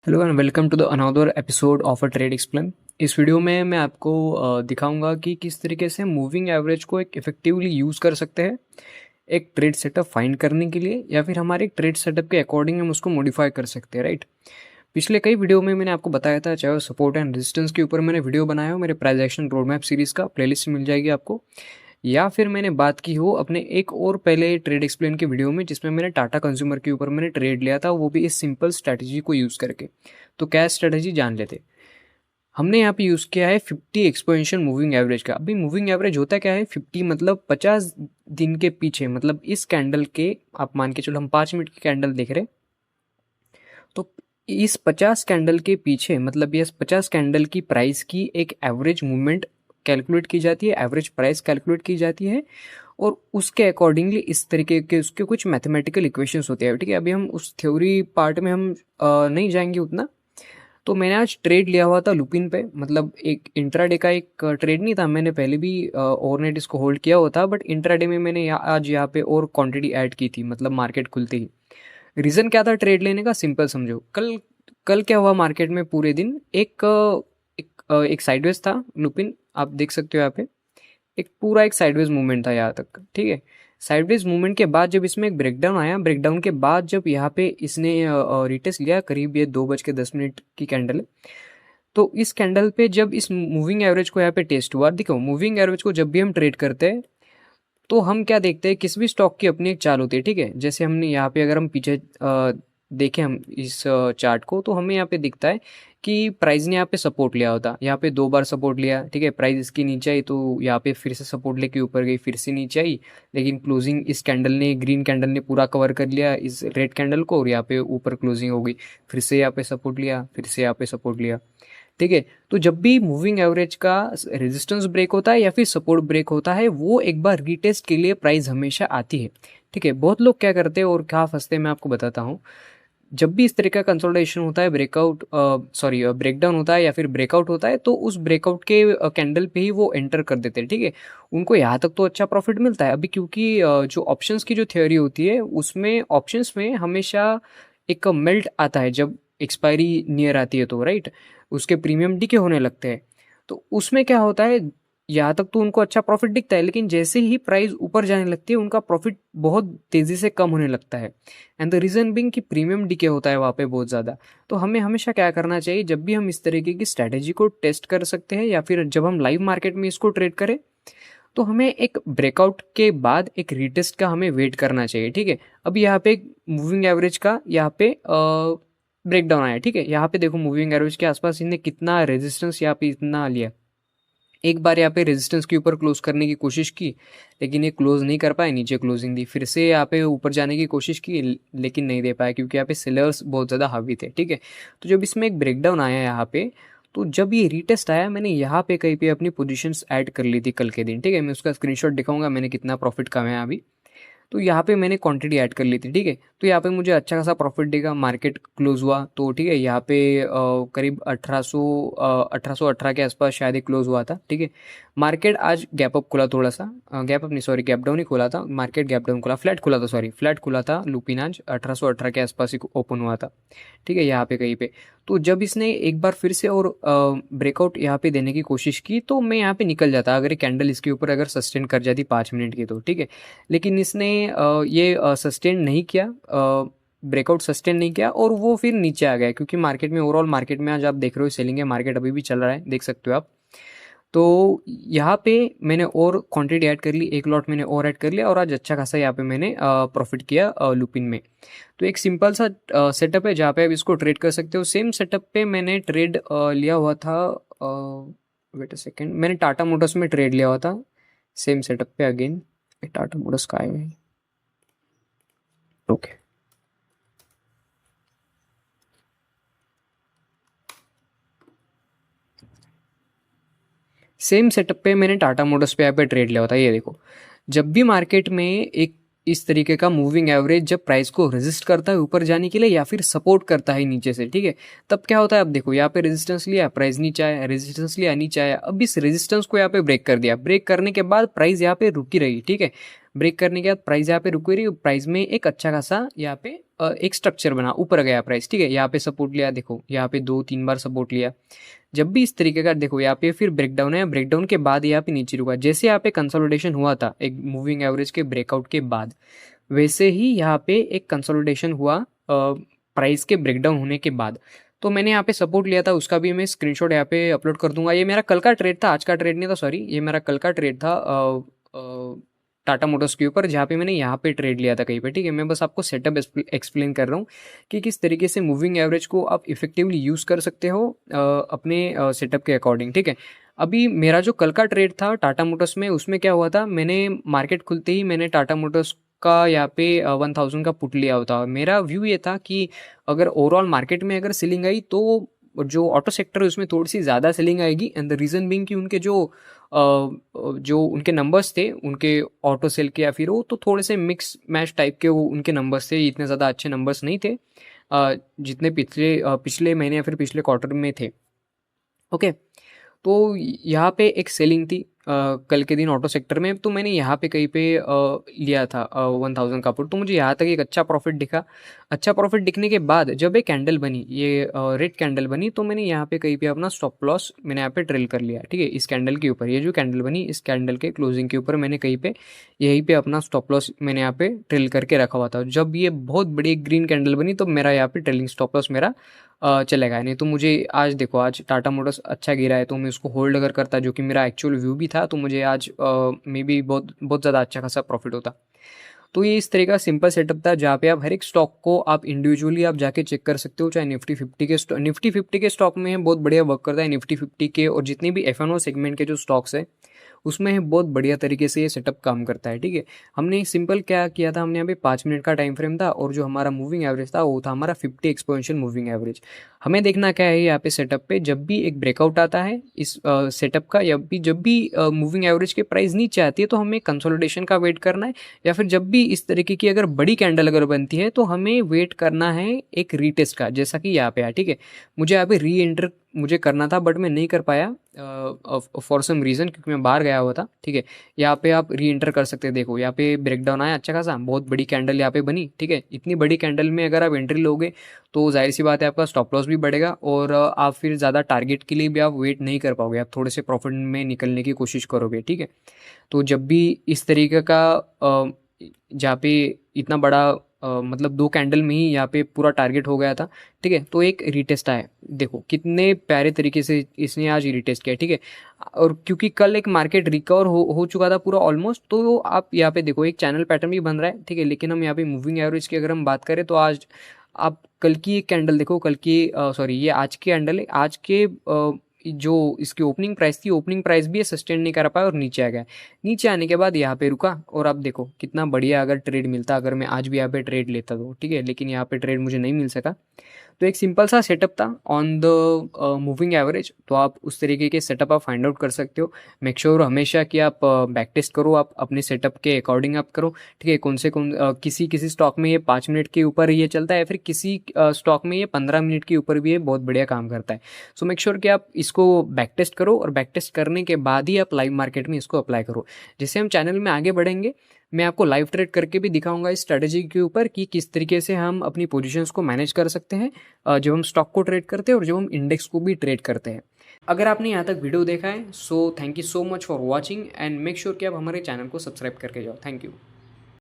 Hello and welcome to the another episode of a trade explain. इस video में मैं आपको दिखाऊंगा कि किस तरीके से मूविंग एवरेज को एक इफेक्टिवली यूज़ कर सकते हैं एक ट्रेड सेटअप फाइंड करने के लिए, या फिर हमारे एक ट्रेड सेटअप के अकॉर्डिंग हम उसको मॉडिफाई कर सकते हैं, राइट। पिछले कई वीडियो में मैंने आपको बताया था, चाहे सपोर्ट एंड रेजिस्टेंस के ऊपर मैंने वीडियो बनाया हो, मेरे price action road map series का प्लेलिस्ट मिल जाएगी आपको, या फिर मैंने बात की हो अपने एक और पहले ट्रेड एक्सप्लेन के वीडियो में जिसमें मैंने टाटा कंज्यूमर के ऊपर मैंने ट्रेड लिया था, वो भी इस सिंपल स्ट्रैटेजी को यूज़ करके। तो क्या स्ट्रैटेजी जान लेते। हमने यहाँ पे यूज़ किया है 50 एक्सपोनेंशियल मूविंग एवरेज का। अभी मूविंग एवरेज होता क्या है, 50 मतलब 50 दिन के पीछे, मतलब इस कैंडल के आप मान के चलो हम 5 मिनट की कैंडल देख रहे, तो इस 50 कैंडल के पीछे मतलब ये 50 कैंडल की प्राइस की एक एवरेज मूवमेंट कैलकुलेट की जाती है, एवरेज प्राइस कैलकुलेट की जाती है, और उसके अकॉर्डिंगली इस तरीके के उसके कुछ मैथमेटिकल इक्वेशंस होते हैं। ठीक है, अभी हम उस थ्योरी पार्ट में हम नहीं जाएंगे उतना। तो मैंने आज ट्रेड लिया हुआ था लुपिन पे, मतलब एक इंट्राडे का एक ट्रेड नहीं था, मैंने पहले भी ओवरनाइट इसको होल्ड किया हुआ था, बट इंट्राडे में मैंने आज यहाँ पे और क्वांटिटी ऐड की थी, मतलब मार्केट खुलते ही। रीज़न क्या था ट्रेड लेने का, सिंपल समझो। कल कल क्या हुआ मार्केट में, पूरे दिन एक साइडवेज था लुपिन, आप देख सकते हो यहाँ पे एक पूरा एक साइडवेज मूवमेंट था यहाँ तक। ठीक है, साइडवेज मूवमेंट के बाद जब इसमें एक ब्रेकडाउन आया, ब्रेकडाउन के बाद जब यहाँ पे इसने रिटेस्ट लिया, करीब ये 2:10 की कैंडल है, तो इस कैंडल पे जब इस मूविंग एवरेज को यहाँ पे टेस्ट हुआ, देखो मूविंग एवरेज को जब भी हम ट्रेड करते हैं तो हम क्या देखते हैं, किसी भी स्टॉक की अपनी एक चाल होती है। ठीक है, जैसे हमने यहाँ पे अगर हम पीछे देखें हम इस चार्ट को, तो हमें यहाँ पे दिखता है कि प्राइस ने यहाँ पे सपोर्ट लिया होता, यहाँ पे 2 बार सपोर्ट लिया। ठीक है, प्राइस इसकी नीचे आई तो यहाँ पे फिर से सपोर्ट लेके ऊपर गई, फिर से नीचे आई, लेकिन क्लोजिंग इस कैंडल ने, ग्रीन कैंडल ने पूरा कवर कर लिया इस रेड कैंडल को, और यहाँ पे ऊपर क्लोजिंग हो गई, फिर से यहाँ पे सपोर्ट लिया, फिर से यहाँ पे सपोर्ट लिया। ठीक है, तो जब भी मूविंग एवरेज का रेजिस्टेंस ब्रेक होता है या फिर सपोर्ट ब्रेक होता है, वो एक बार रीटेस्ट के लिए प्राइस हमेशा आती है। ठीक है, बहुत लोग क्या करते हैं और क्या फंसते हैं मैं आपको बताता हूँ। जब भी इस तरह का कंसोलिडेशन होता है, ब्रेकआउट सॉरी ब्रेकडाउन होता है या फिर ब्रेकआउट होता है, तो उस ब्रेकआउट के कैंडल पे ही वो एंटर कर देते हैं। ठीक है, उनको यहाँ तक तो अच्छा प्रॉफिट मिलता है अभी, क्योंकि जो ऑप्शंस की जो थ्योरी होती है उसमें ऑप्शंस में हमेशा एक मेल्ट आता है जब एक्सपायरी नियर आती है, तो राइट उसके प्रीमियम डिके होने लगते हैं। तो उसमें क्या होता है, यहाँ तक तो उनको अच्छा प्रॉफिट दिखता है, लेकिन जैसे ही प्राइस ऊपर जाने लगती है उनका प्रॉफिट बहुत तेज़ी से कम होने लगता है। एंड द रीज़न बिंग कि प्रीमियम डिके होता है वहाँ पे बहुत ज़्यादा। तो हमें हमेशा क्या करना चाहिए, जब भी हम इस तरीके की स्ट्रैटेजी को टेस्ट कर सकते हैं या फिर जब हम लाइव मार्केट में इसको ट्रेड करें, तो हमें एक ब्रेकआउट के बाद एक रीटेस्ट का हमें वेट करना चाहिए। ठीक है, अभी यहाँ पे मूविंग एवरेज का यहाँ पे ब्रेकडाउन आया। ठीक है, यहाँ पे देखो मूविंग एवरेज के आसपास इन्हें कितना रेजिस्टेंस यहाँ पे इतना लिया, एक बार यहाँ पे रेजिस्टेंस के ऊपर क्लोज करने की कोशिश की, लेकिन ये क्लोज नहीं कर पाए, नीचे क्लोजिंग दी, फिर से यहाँ पे ऊपर जाने की कोशिश की, लेकिन नहीं दे पाया क्योंकि यहाँ पे सेलर्स बहुत ज़्यादा हावी थे। ठीक है, तो जब इसमें एक ब्रेकडाउन आया यहाँ पे, तो जब ये रीटेस्ट आया, मैंने यहाँ पे कहीं पे अपनी पोजीशंस ऐड कर ली थी कल के दिन। ठीक है, मैं उसका स्क्रीनशॉट दिखाऊंगा मैंने कितना प्रॉफिट कमाया अभी। तो यहाँ पे मैंने क्वांटिटी ऐड कर ली थी। ठीक है, तो यहाँ पे मुझे अच्छा खासा प्रॉफिट देगा, मार्केट क्लोज हुआ तो ठीक है, यहाँ पे करीब 1818 के आसपास शायद ही क्लोज हुआ था। ठीक है, मार्केट आज गैप अप खुला, थोड़ा सा गैप अप नहीं सॉरी गैप डाउन ही खुला था, मार्केट गैप डाउन खुला, फ्लैट खुला था, सॉरी फ्लैट खुला था लुपिन, आज 1818 के आसपास ही ओपन हुआ था। ठीक है, यहाँ पे कहीं पे, तो जब इसने एक बार फिर से और ब्रेकआउट यहाँ पे देने की कोशिश की, तो मैं यहाँ पे निकल जाता अगर ये कैंडल इसके ऊपर अगर सस्टेन कर जाती 5 मिनट की तो। ठीक है, लेकिन इसने ये सस्टेन नहीं किया, ब्रेकआउट सस्टेन नहीं किया, और वो फिर नीचे आ गया, क्योंकि मार्केट में ओवरऑल मार्केट में आज आप देख रहे हो सेलिंग है, मार्केट अभी भी चल रहा है, देख सकते हो आप। तो यहाँ पे मैंने और क्वांटिटी ऐड कर ली, एक लॉट मैंने और ऐड कर लिया, और आज अच्छा खासा यहाँ पे मैंने प्रॉफिट किया लुपिन में। तो एक सिंपल सा सेटअप है जहाँ पे आप इसको ट्रेड कर सकते हो। सेम सेटअप पे मैंने ट्रेड लिया हुआ था, वेट अ सेकेंड, मैंने टाटा मोटर्स में ट्रेड लिया हुआ था सेम सेटअप पे अगेन। टाटा मोटर्स का है, ओके, सेम सेटअप पे मैंने टाटा मोटर्स पे यहाँ पे ट्रेड लिया होता है। ये देखो, जब भी मार्केट में एक इस तरीके का मूविंग एवरेज जब प्राइस को रेजिस्ट करता है ऊपर जाने के लिए या फिर सपोर्ट करता है नीचे से, ठीक है, तब क्या होता है, अब देखो यहाँ पे रेजिस्टेंस लिया, प्राइस नीचे आया, रेजिस्टेंस लिया, नीचे आया, अब इस रेजिस्टेंस को यहाँ पे ब्रेक कर दिया, ब्रेक करने के बाद प्राइस यहाँ पे रुकी रही। ठीक है, ब्रेक करने के बाद प्राइस यहाँ पे रुकी रही, प्राइस में एक अच्छा खासा यहाँ पे एक स्ट्रक्चर बना, ऊपर गया प्राइस, ठीक है, यहाँ पे सपोर्ट लिया, देखो यहाँ पे 2-3 बार सपोर्ट लिया। जब भी इस तरीके का देखो यहाँ पे फिर ब्रेकडाउन है, ब्रेकडाउन के बाद यहाँ पे नीचे रुका, जैसे यहाँ पे कंसोलिडेशन हुआ था एक मूविंग एवरेज के ब्रेकआउट के बाद, वैसे ही यहाँ पे एक कंसोलिडेशन हुआ प्राइस के ब्रेकडाउन होने के बाद। तो मैंने यहाँ पे सपोर्ट लिया था, उसका भी मैं स्क्रीनशॉट यहाँ पे अपलोड कर दूंगा। ये मेरा कल का ट्रेड था, आज का ट्रेड नहीं था, सॉरी, ये मेरा कल का ट्रेड था टाटा मोटर्स के ऊपर, जहाँ पे मैंने यहाँ पे ट्रेड लिया था कहीं पे, ठीक है। मैं बस आपको सेटअप एक्सप्लेन कर रहा हूँ कि किस तरीके से मूविंग एवरेज को आप इफेक्टिवली यूज़ कर सकते हो अपने सेटअप के अकॉर्डिंग, ठीक है। अभी मेरा जो कल का ट्रेड था टाटा मोटर्स में, उसमें क्या हुआ था, मैंने मार्केट खुलते ही मैंने टाटा मोटर्स का यहाँ पे 1000 का पुट लिया होता। मेरा व्यू ये था कि अगर ओवरऑल मार्केट में अगर सेलिंग आई तो जो ऑटो सेक्टर है उसमें थोड़ी सी ज़्यादा सेलिंग आएगी, एंड द रीज़न बीइंग कि उनके जो उनके नंबर्स थे उनके ऑटो सेल के, या फिर वो तो थोड़े से मिक्स मैच टाइप के वो उनके नंबर्स थे, इतने ज़्यादा अच्छे नंबर्स नहीं थे जितने पिछले महीने या फिर पिछले क्वार्टर में थे। ओके, तो यहाँ पे एक सेलिंग थी कल के दिन ऑटो सेक्टर में, तो मैंने यहाँ पे कहीं पे लिया था 1000 का पुट। तो मुझे यहाँ तक एक अच्छा प्रॉफिट दिखा। अच्छा प्रॉफिट दिखने के बाद जब एक कैंडल बनी, ये रेड कैंडल बनी, तो मैंने यहाँ पे कहीं पे अपना स्टॉप लॉस मैंने यहाँ पे ट्रेल कर लिया, ठीक है। इस कैंडल के ऊपर, ये जो कैंडल बनी इस कैंडल के क्लोजिंग के ऊपर मैंने कहीं पे यहीं पे अपना स्टॉप लॉस मैंने यहाँ पे ट्रेल करके रखा हुआ था। जब ये बहुत बड़ी ग्रीन कैंडल बनी तो मेरा यहाँ पे ट्रेलिंग स्टॉप लॉस मेरा चलेगा। नहीं तो मुझे आज देखो, आज टाटा मोटर्स अच्छा गिरा है तो मैं उसको होल्ड अगर करता, जो कि मेरा एक्चुअल व्यू भी था, तो मुझे आज मे बी बहुत बहुत ज़्यादा अच्छा खासा प्रॉफिट होता। तो ये इस तरह का सिंपल सेटअप था जहाँ पे आप हर एक स्टॉक को आप इंडिविजुअली आप जाके चेक कर सकते हो। चाहे निफ्टी 50 के स्टॉक में है, बहुत बढ़िया वर्क करता है निफ्टी 50 के, और जितने भी F&O सेगमेंट के जो स्टॉक्स है उसमें बहुत बढ़िया तरीके से ये सेटअप काम करता है, ठीक है। हमने सिंपल क्या किया था, हमने यहाँ पे 5 मिनट का टाइम फ्रेम था, और जो हमारा मूविंग एवरेज था वो था हमारा 50 एक्सपोनेंशियल मूविंग एवरेज। हमें देखना क्या है यहाँ पे सेटअप पे, जब भी एक ब्रेकआउट आता है इस सेटअप का, या जब भी मूविंग एवरेज के प्राइस नीचे आती है तो हमें कंसोलिडेशन का वेट करना है, या फिर जब भी इस तरीके की अगर बड़ी कैंडल अगर बनती है तो हमें वेट करना है एक रीटेस्ट का, जैसा कि यहाँ पे है, ठीक है। मुझे यहाँ पे री एंटर मुझे करना था बट मैं नहीं कर पाया फॉर सम रीज़न, क्योंकि मैं बाहर गया हुआ था, ठीक है। यहाँ पे आप री एंटर कर सकते हैं, देखो यहाँ पे ब्रेकडाउन आया अच्छा खासा, बहुत बड़ी कैंडल यहाँ पे बनी, ठीक है। इतनी बड़ी कैंडल में अगर आप एंट्री लोगे तो जाहिर सी बात है आपका स्टॉप लॉस भी बढ़ेगा, और आप फिर ज़्यादा टारगेट के लिए भी आप वेट नहीं कर पाओगे, आप थोड़े से प्रॉफिट में निकलने की कोशिश करोगे, ठीक है। तो जब भी इस तरीके का जहाँ पे इतना बड़ा मतलब 2 कैंडल में ही यहाँ पे पूरा टारगेट हो गया था, ठीक है, तो एक रीटेस्ट आया, देखो कितने प्यारे तरीके से इसने आज रीटेस्ट किया, ठीक है। और क्योंकि कल एक मार्केट रिकवर हो चुका था पूरा ऑलमोस्ट, तो आप यहाँ पे देखो एक चैनल पैटर्न भी बन रहा है, ठीक है। लेकिन हम यहाँ पे मूविंग एवरेज की अगर हम बात करें तो आज आप कल की एक कैंडल देखो, कल की सॉरी ये आज की कैंडल है, आज के जो इसकी ओपनिंग प्राइस थी, ओपनिंग प्राइस भी ये सस्टेन नहीं कर पाया और नीचे आ गया। नीचे आने के बाद यहाँ पे रुका, और आप देखो कितना बढ़िया अगर ट्रेड मिलता, अगर मैं आज भी यहाँ पे ट्रेड लेता तो, ठीक है। लेकिन यहाँ पे ट्रेड मुझे नहीं मिल सका। तो एक सिंपल सा सेटअप था ऑन द मूविंग एवरेज, तो आप उस तरीके के सेटअप आप फाइंड आउट कर सकते हो। मेक श्योर हमेशा कि आप बैक टेस्ट करो, आप अपने सेटअप के अकॉर्डिंग आप करो, ठीक है। किसी किसी स्टॉक में ये 5 मिनट के ऊपर ये चलता है, फिर किसी स्टॉक में ये 15 मिनट के ऊपर भी ये बहुत बढ़िया काम करता है। सो मेक श्योर कि आप इसको बैक टेस्ट करो, और बैक टेस्ट करने के बाद ही आप लाइव मार्केट में इसको अप्लाई करो। जैसे हम चैनल में आगे बढ़ेंगे, मैं आपको लाइव ट्रेड करके भी दिखाऊंगा इस स्ट्रेटेजी के ऊपर कि किस तरीके से हम अपनी पोजीशंस को मैनेज कर सकते हैं जब हम स्टॉक को ट्रेड करते हैं और जब हम इंडेक्स को भी ट्रेड करते हैं। अगर आपने यहाँ तक वीडियो देखा है, so thank you so much for watching, and make sure कि आप हमारे चैनल को सब्सक्राइब करके जाओ। Thank you.